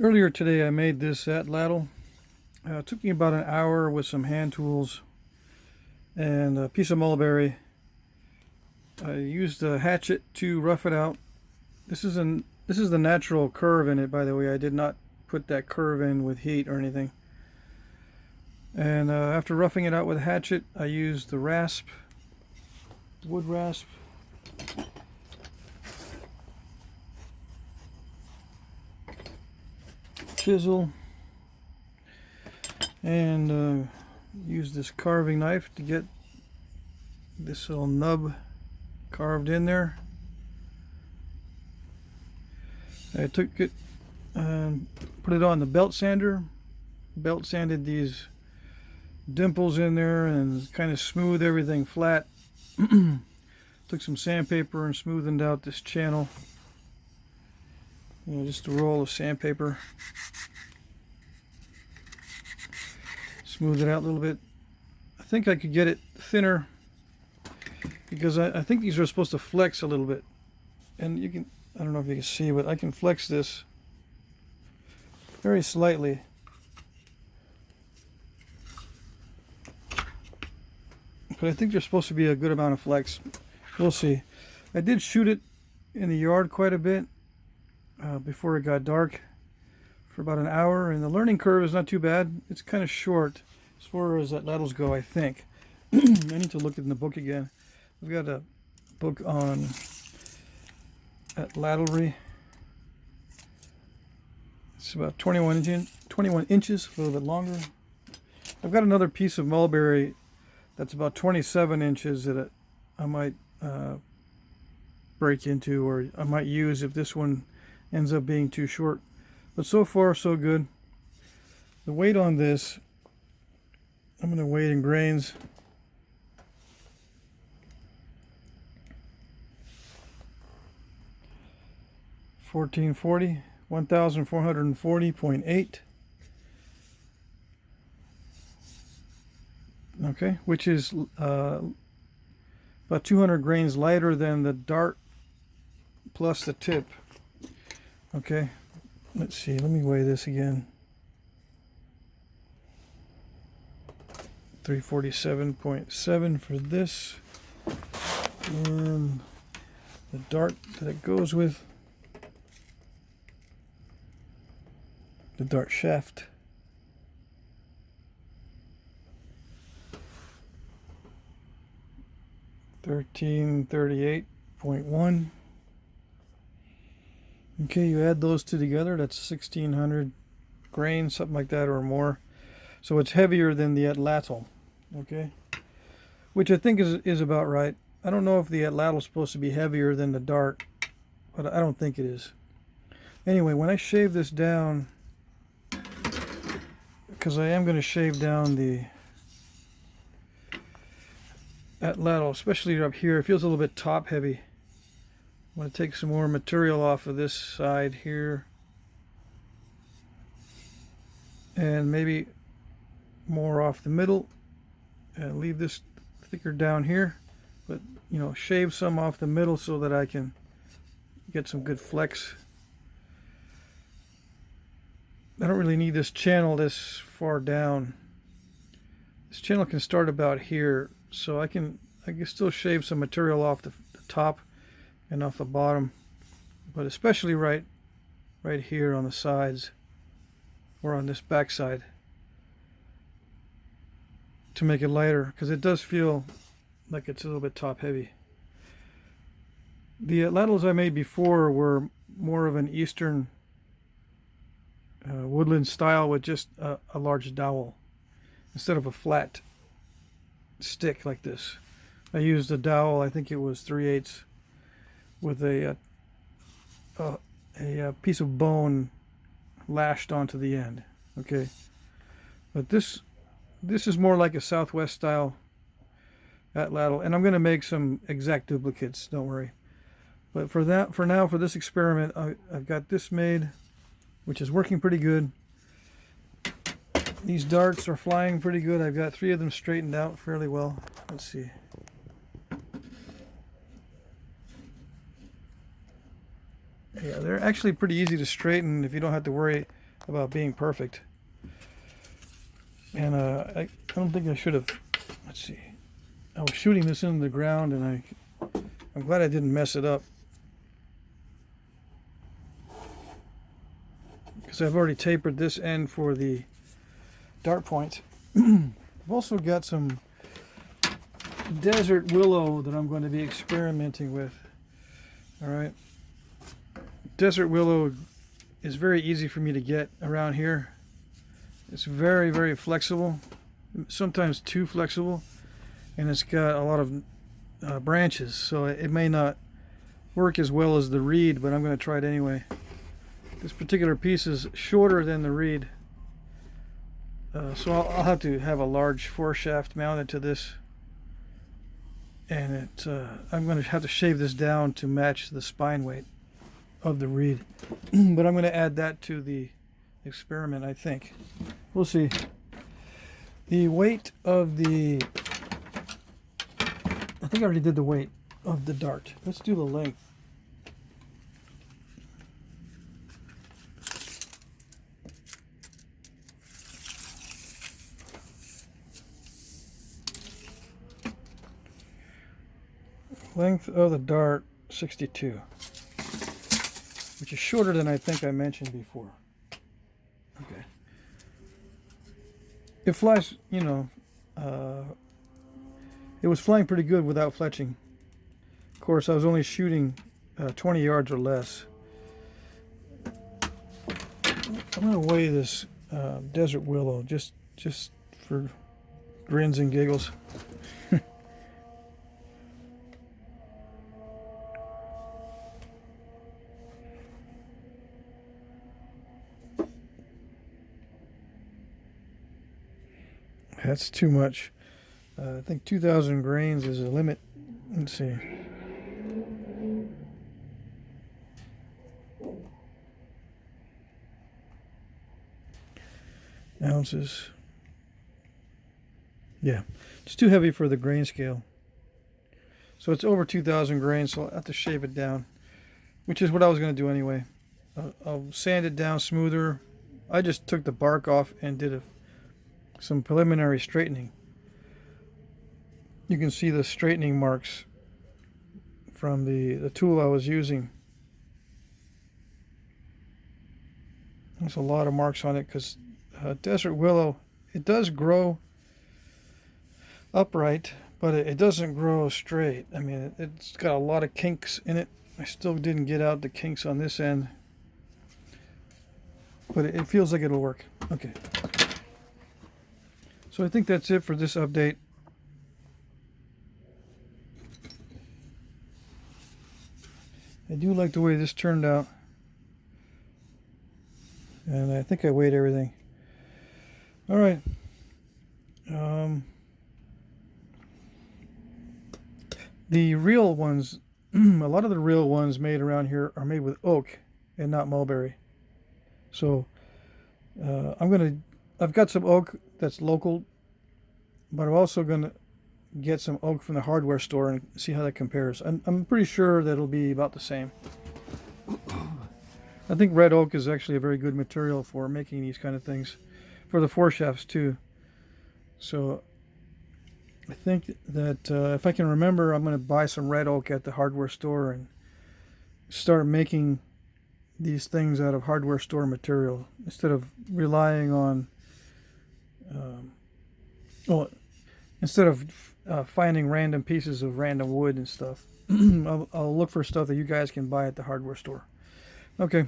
Earlier today I made this Atlatl. It took me about an hour with some hand tools and a piece of mulberry. I used a hatchet to rough it out. This is the natural curve in it, by the way. I did not put that curve in with heat or anything. And after roughing it out with a hatchet, I used the rasp, wood rasp. Chisel, and use this carving knife to get this little nub carved in there. I took it and put it on the belt sander. Belt sanded these dimples in there and kind of smoothed everything flat. Took some sandpaper and smoothed out this channel. Just a roll of sandpaper. Smooth it out a little bit. I think I could get it thinner because I think these are supposed to flex a little bit. And you can, I don't know if you can see, but I can flex this very slightly. But I think there's supposed to be a good amount of flex. We'll see. I did shoot it in the yard quite a bit before it got dark for about an hour, and the learning curve is not too bad. It's kind of short as far as Atlatls go, I think. I need to look in the book again. I've got a book on Atlatlery. It's about 21 inches, a little bit longer. I've got another piece of mulberry that's about 27 inches that I might break into, or I might use if this one ends up being too short. But so far so good. The weight on this, I'm going to weigh it in grains. $1440, 1440.8. Okay, which is about 200 grains lighter than the dart plus the tip. Okay, let's see, let me weigh this again. 347.7 for this, and the dart that it goes with, the dart shaft. $1338.1. Okay, you add those two together, that's 1600 grains, something like that, or more. So it's heavier than the Atlatl, okay? Which I think is about right. I don't know if the Atlatl is supposed to be heavier than the dart, but I don't think it is. Anyway, when I shave this down, because I am going to shave down the Atlatl, especially up here, it feels a little bit top heavy. I'm going to take some more material off of this side here, and maybe more off the middle, and leave this thicker down here, but shave some off the middle so that I can get some good flex. I don't really need this channel this far down. This channel can start about here, so I can still shave some material off the top and off the bottom, but especially right here on the sides, or on this back side, to make it lighter, because it does feel like it's a little bit top heavy. The Atlatls I made before were more of an eastern woodland style with just a large dowel instead of a flat stick like this. I used a dowel, I think it was 3/8, with a piece of bone lashed onto the end. Okay, but this is more like a Southwest style Atlatl, and I'm going to make some exact duplicates, don't worry. But for now, for this experiment, I've got this made, which is working pretty good. These darts are flying pretty good. I've got 3 of them straightened out fairly well. Let's see. Yeah, they're actually pretty easy to straighten if you don't have to worry about being perfect. And I don't think I should have. Let's see. I was shooting this into the ground, and I'm glad I didn't mess it up, because I've already tapered this end for the dart point. I've also got some desert willow that I'm going to be experimenting with. All right. Desert willow is very easy for me to get around here. It's very, very flexible, sometimes too flexible, and it's got a lot of branches, so it may not work as well as the reed, but I'm going to try it anyway. This particular piece is shorter than the reed, so I'll have to have a large foreshaft mounted to this, and I'm going to have to shave this down to match the spine weight of the reed. But I'm going to add that to the experiment, I think. We'll see. The weight of the... I think I already did the weight of the dart. Let's do the length. Length of the dart, 62. Which is shorter than I think I mentioned before. Okay. It flies, you know, it was flying pretty good without fletching. Of course, I was only shooting 20 yards or less. I'm going to weigh this desert willow just for grins and giggles. That's too much. I think 2,000 grains is a limit. Let's see. Ounces. Yeah, it's too heavy for the grain scale. So it's over 2,000 grains, so I'll have to shave it down, which is what I was going to do anyway. I'll sand it down smoother. I just took the bark off and did some preliminary straightening. You can see the straightening marks from the tool I was using. There's a lot of marks on it because desert willow, it does grow upright, but it doesn't grow straight. I mean, it's got a lot of kinks in it. I still didn't get out the kinks on this end, but it feels like it'll work. Okay. So I think that's it for this update. I do like the way this turned out. And I think I weighed everything. Alright. The real ones, a lot of the real ones made around here are made with oak and not mulberry. So I've got some oak that's local, but I'm also going to get some oak from the hardware store and see how that compares. I'm pretty sure that it'll be about the same. I think red oak is actually a very good material for making these kind of things, for the foreshafts too. So I think that if I can remember, I'm going to buy some red oak at the hardware store and start making these things out of hardware store material instead of relying on instead of finding random pieces of random wood and stuff. I'll look for stuff that you guys can buy at the hardware store. Okay,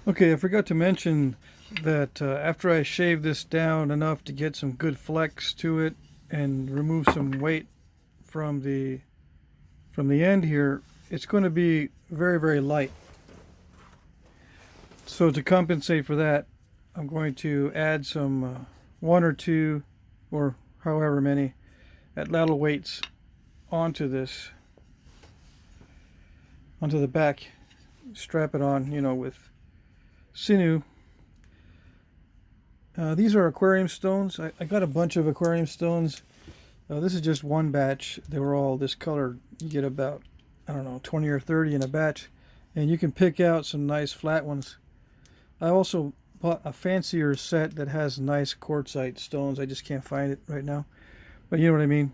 I forgot to mention that after I shave this down enough to get some good flex to it and remove some weight from the end here, it's going to be very, very light. So to compensate for that, I'm going to add some 1 or 2 or however many Atlatl weights onto this, onto the back, strap it on, you know, with sinew. These are aquarium stones. I got a bunch of aquarium stones. This is just one batch. They were all this color. You get about, I don't know, 20 or 30 in a batch, and you can pick out some nice flat ones I also bought a fancier set that has nice quartzite stones. I just can't find it right now, but you know what I mean.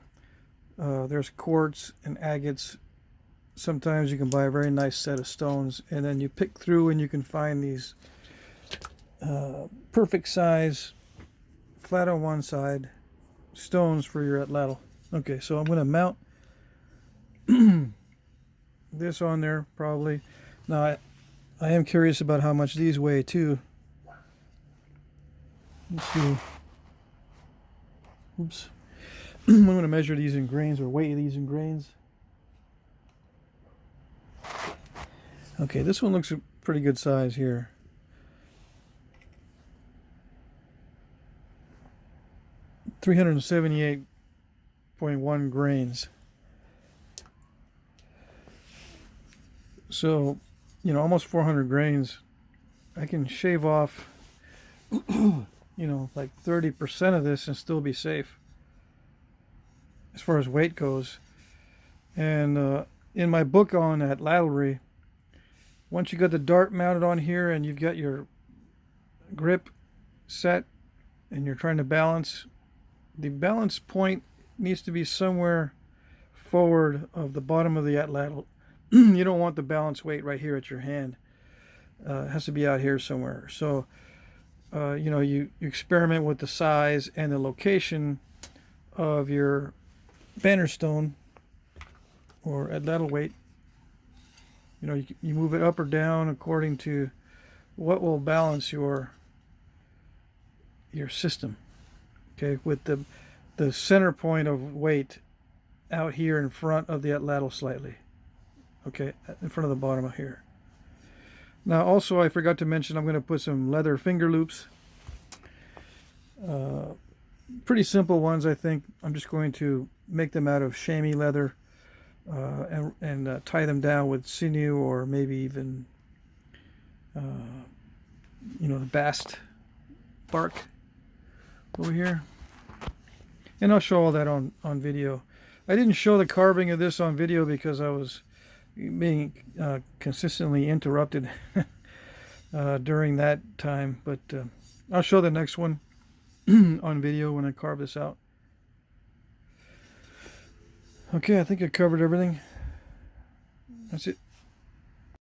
There's quartz and agates. Sometimes you can buy a very nice set of stones, and then you pick through and you can find these perfect size, flat on one side stones for your Atlatl. Okay, so I'm going to mount this on there probably. Now I am curious about how much these weigh too. Let's see. Oops. I'm going to measure these in grains, or weigh these in grains. Okay, this one looks a pretty good size here. .1 grains. So, you know, almost 400 grains. I can shave off, you know, like 30% of this and still be safe as far as weight goes. And in my book on Atlatl, once you got the dart mounted on here and you've got your grip set and you're trying to balance, the balance point needs to be somewhere forward of the bottom of the Atlatl. You don't want the balance weight right here at your hand. It has to be out here somewhere. So, you know, you experiment with the size and the location of your banner stone or Atlatl weight. You know, you move it up or down according to what will balance your system. Okay, with the center point of weight out here in front of the Atlatl slightly. Okay, in front of the bottom of here. Now also I forgot to mention I'm going to put some leather finger loops. Pretty simple ones, I think. I'm just going to make them out of chamois leather and tie them down with sinew, or maybe even you know, the bast bark over here. And I'll show all that on video. I didn't show the carving of this on video because I was being consistently interrupted during that time, but I'll show the next one on video when I carve this out. Okay, I think I covered everything. That's it.